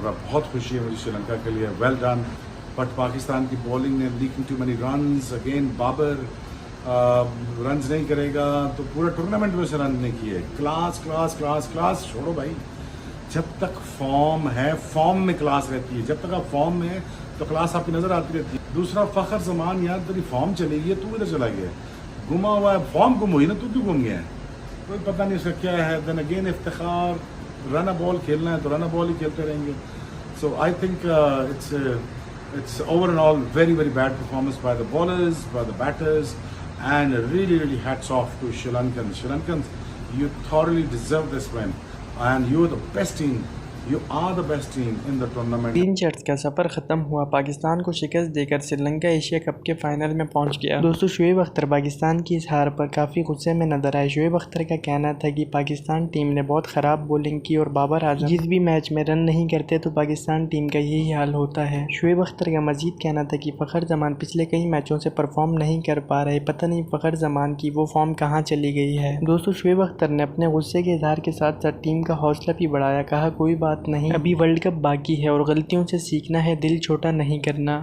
बहुत खुशी है मुझे श्रीलंका के लिए, वेल डन। बट पाकिस्तान की बॉलिंग ने leaking too many runs again. Babar runs नहीं करेगा तो पूरा टूर्नामेंट में से रन नहीं किए। क्लास क्लास क्लास क्लास छोड़ो भाई, जब तक फॉर्म है, फॉर्म में क्लास रहती है। जब तक आप फॉर्म में है तो क्लास आपकी नजर आती रहती है। दूसरा फ़खर जमान, यार तेरी फॉर्म चली गई है, तू इधर चला गया, गुमा हुआ है, फॉर्म गुम हुई ना, तू क्यों गुम गया है, कोई पता नहीं उसका क्या है। Then again Iftikhar, run ball खेलना है तो रन बॉल ही खेलते रहेंगे। So I think it's over and all very bad performance by the bowlers, by the batters, and really hats off to Sri Lankans. Sri Lankans, you thoroughly deserve this win, and you are the best team. You are the best team in the tournament. 3 shirts का सफ़र ख़त्म हुआ, पाकिस्तान को शिकस्त देकर Sri Lanka Asia cup के final में पहुंच गया। दोस्तों, शोएब अख्तर पाकिस्तान की इस हार पर काफ़ी गुस्से में नजर आए। शोएब अख्तर का कहना था कि पाकिस्तान टीम ने बहुत ख़राब बॉलिंग की और बाबर आजम जिस भी मैच में रन नहीं करते तो पाकिस्तान टीम का यही हाल होता है। शोएब अख्तर का मजीद कहना था कि फ़खर जमान पिछले कई मैचों से परफॉर्म नहीं कर पा रहे, पता नहीं फ़खर जमान की वो फॉर्म कहाँ चली गई है। दोस्तों, शोएब अख्तर ने अपने गुस्से के इजहार के साथ साथ टीम का हौसला भी बढ़ाया। कहा, कोई बात नहीं, अभी वर्ल्ड कप बाकी है और गलतियों से सीखना है, दिल छोटा नहीं करना।